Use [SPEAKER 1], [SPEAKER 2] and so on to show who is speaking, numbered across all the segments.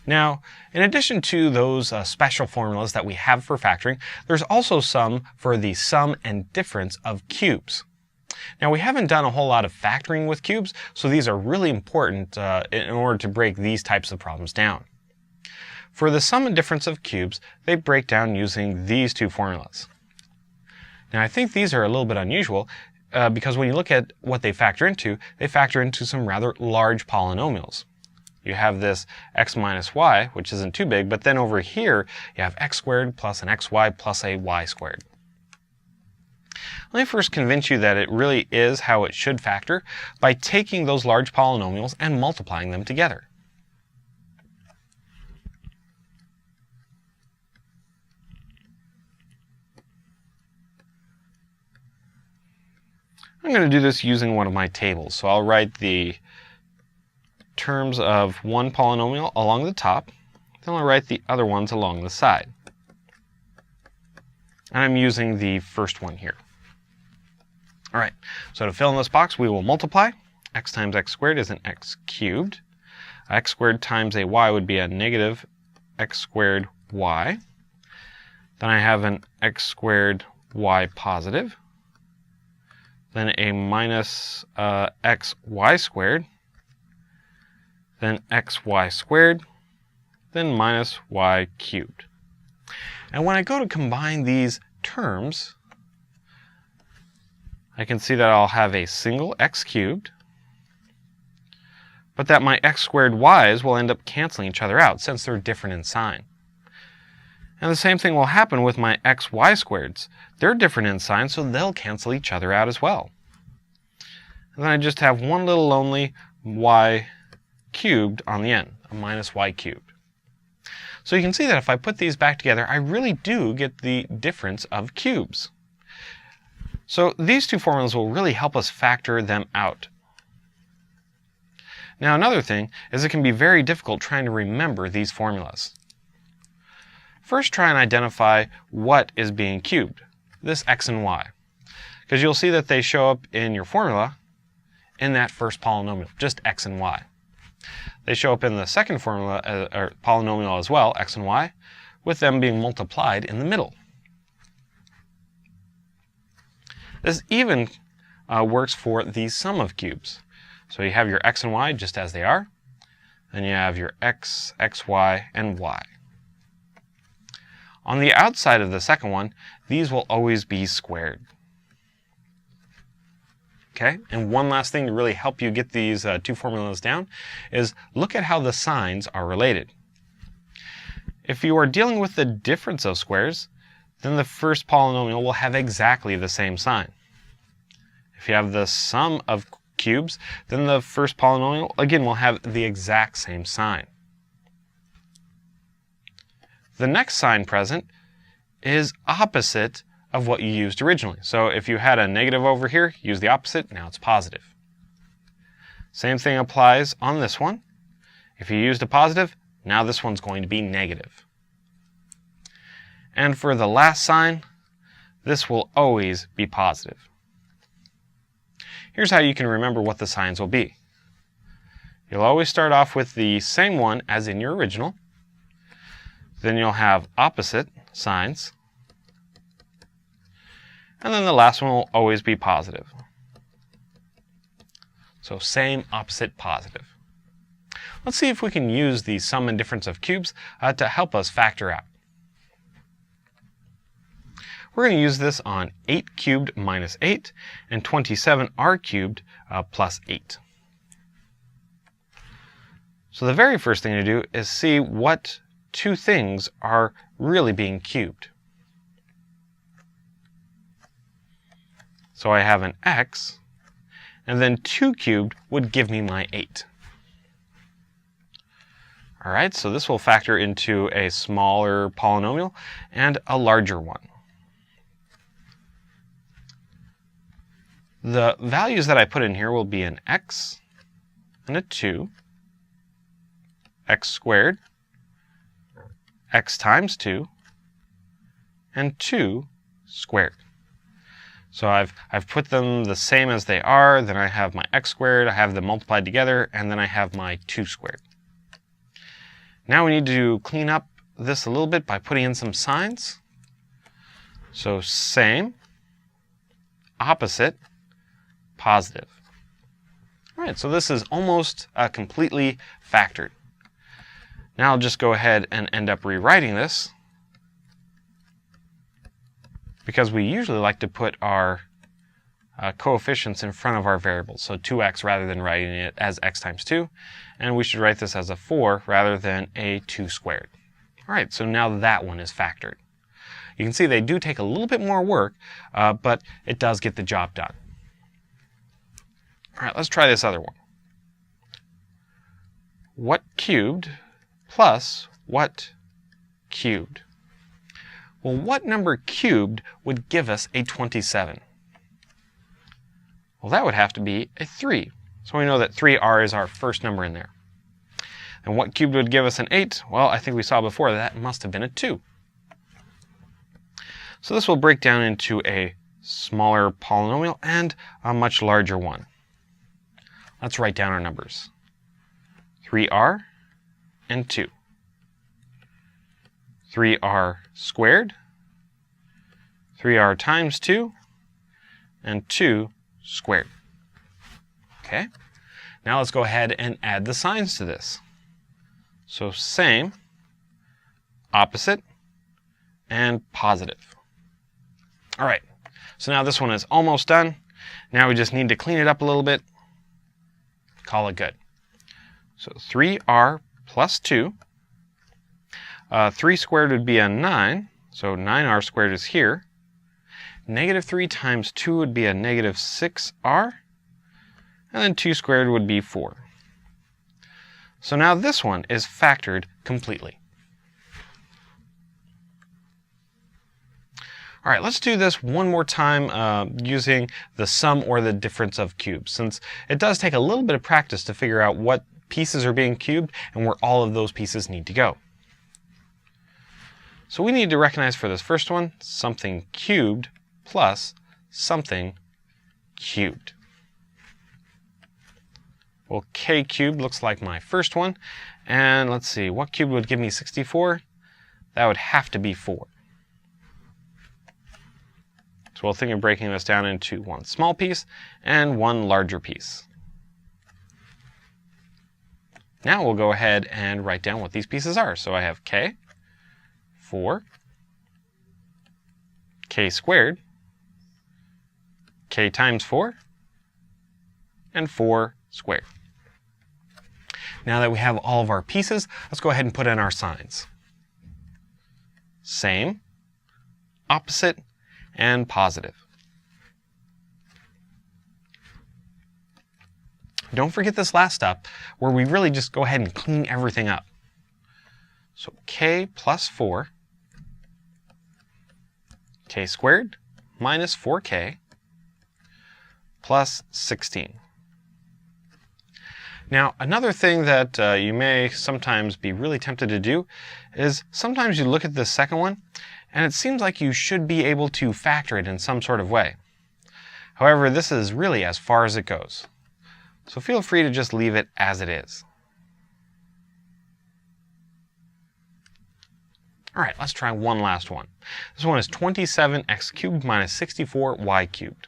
[SPEAKER 1] Now, in addition to those special formulas that we have for factoring, there's also some for the sum and difference of cubes. Now, we haven't done a whole lot of factoring with cubes, so these are really important in order to break these types of problems down. For the sum and difference of cubes, they break down using these two formulas. Now, I think these are a little bit unusual because when you look at what they factor into some rather large polynomials. You have this x minus y, which isn't too big, but then over here you have x squared plus an xy plus a y squared. Let me first convince you that it really is how it should factor by taking those large polynomials and multiplying them together. I'm going to do this using one of my tables. So I'll write the terms of one polynomial along the top, then I'll write the other ones along the side. And I'm using the first one here. All right, so to fill in this box, we will multiply. X times x squared is an x cubed. X squared times a y would be a negative x squared y. Then I have an x squared y positive. Then a minus xy squared. Then xy squared. Then minus y cubed. And when I go to combine these terms, I can see that I'll have a single x cubed, but that my x squared y's will end up canceling each other out since they're different in sign. And the same thing will happen with my xy squareds. They're different in sign, so they'll cancel each other out as well. And then I just have one little lonely y cubed on the end, a minus y cubed. So you can see that if I put these back together, I really do get the difference of cubes. So these two formulas will really help us factor them out. Now another thing is it can be very difficult trying to remember these formulas. First try and identify what is being cubed, this x and y, because you'll see that they show up in your formula in that first polynomial, just x and y. They show up in the second formula, or polynomial as well, x and y, with them being multiplied in the middle. This even works for the sum of cubes. So you have your x and y just as they are, and you have your x, xy, and y. On the outside of the second one, these will always be squared. Okay, and one last thing to really help you get these two formulas down is look at how the signs are related. If you are dealing with the difference of squares, then the first polynomial will have exactly the same sign. If you have the sum of cubes, then the first polynomial, again, will have the exact same sign. The next sign present is opposite of what you used originally. So if you had a negative over here, use the opposite, now it's positive. Same thing applies on this one. If you used a positive, now this one's going to be negative. And for the last sign, this will always be positive. Here's how you can remember what the signs will be. You'll always start off with the same one as in your original. Then you'll have opposite signs. And then the last one will always be positive. So same, opposite, positive. Let's see if we can use the sum and difference of cubes to help us factor out. We're going to use this on 8 cubed minus 8 and 27r cubed plus 8. So the very first thing to do is see what two things are really being cubed. So I have an x, and then 2 cubed would give me my 8. All right, so this will factor into a smaller polynomial and a larger one. The values that I put in here will be an x and a 2, x squared, x times 2, and 2 squared. So I've put them the same as they are, then I have my x squared, I have them multiplied together, and then I have my 2 squared. Now we need to clean up this a little bit by putting in some signs. So same, opposite, positive. All right, so this is almost completely factored. Now I'll just go ahead and end up rewriting this, because we usually like to put our coefficients in front of our variables. So 2x rather than writing it as x times 2. And we should write this as a 4 rather than a 2 squared. All right, so now that one is factored. You can see they do take a little bit more work, but it does get the job done. All right, let's try this other one. What cubed plus what cubed? Well, what number cubed would give us a 27? Well, that would have to be a 3. So we know that 3r is our first number in there. And what cubed would give us an 8? Well, I think we saw before that must have been a 2. So this will break down into a smaller polynomial and a much larger one. Let's write down our numbers. 3r and 2. 3r squared, 3r times 2, and 2 squared. Okay, now let's go ahead and add the signs to this. So same, opposite, and positive. All right, so now this one is almost done. Now we just need to clean it up a little bit, call it good. So 3r plus 2. 3 squared would be a 9, so 9r squared is here. Negative 3 times 2 would be a negative 6r, and then 2 squared would be 4. So now this one is factored completely. All right, let's do this one more time using the sum or the difference of cubes, since it does take a little bit of practice to figure out what pieces are being cubed and where all of those pieces need to go. So we need to recognize for this first one, something cubed plus something cubed. Well, k cubed looks like my first one. And let's see, what cubed would give me 64? That would have to be 4. So we'll think of breaking this down into one small piece and one larger piece. Now we'll go ahead and write down what these pieces are. So I have k, 4, k squared, k times 4, and 4 squared. Now that we have all of our pieces, let's go ahead and put in our signs. Same, opposite, and positive. Don't forget this last step, where we really just go ahead and clean everything up. So k plus 4, k squared minus 4k plus 16. Now, another thing that you may sometimes be really tempted to do is sometimes you look at the second one and it seems like you should be able to factor it in some sort of way. However, this is really as far as it goes. So feel free to just leave it as it is. All right, let's try one last one. This one is 27x cubed minus 64y cubed.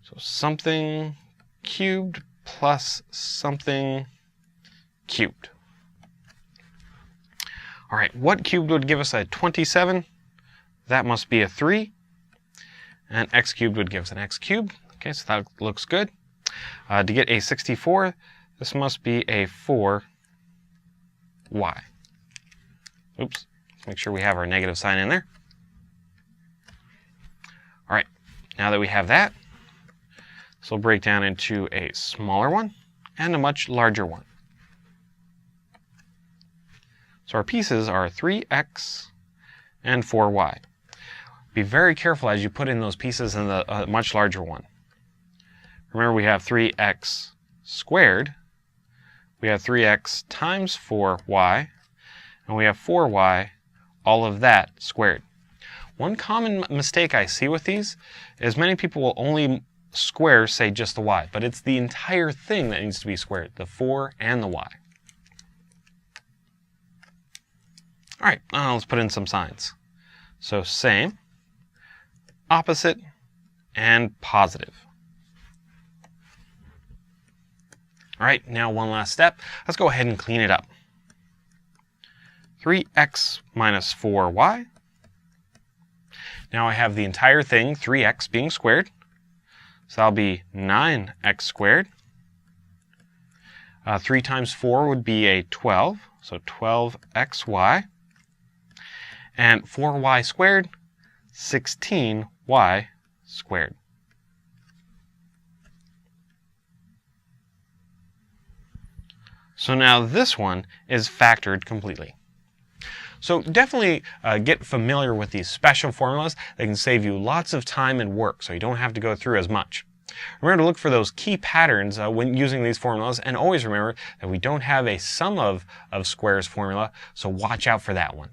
[SPEAKER 1] So something cubed plus something cubed. All right, what cubed would give us a 27? That must be a 3. And x cubed would give us an x cubed. Okay, so that looks good. To get a 64, this must be a 4y. Oops, let's make sure we have our negative sign in there. All right, now that we have that, this will break down into a smaller one and a much larger one. So our pieces are 3x and 4y. Be very careful as you put in those pieces in the much larger one. Remember, we have 3x squared, we have 3x times 4y, and we have 4y, all of that squared. One common mistake I see with these is many people will only square, say, just the y, but it's the entire thing that needs to be squared, the 4 and the y. All right, let's put in some signs. So same, opposite, and positive. All right, now one last step. Let's go ahead and clean it up. 3x minus 4y. Now I have the entire thing, 3x, being squared. So that'll be 9x squared. 3 times 4 would be a 12, so 12xy. And 4y squared, 16y squared. So now this one is factored completely. So definitely get familiar with these special formulas. They can save you lots of time and work, so you don't have to go through as much. Remember to look for those key patterns when using these formulas, and always remember that we don't have a sum of squares formula, so watch out for that one.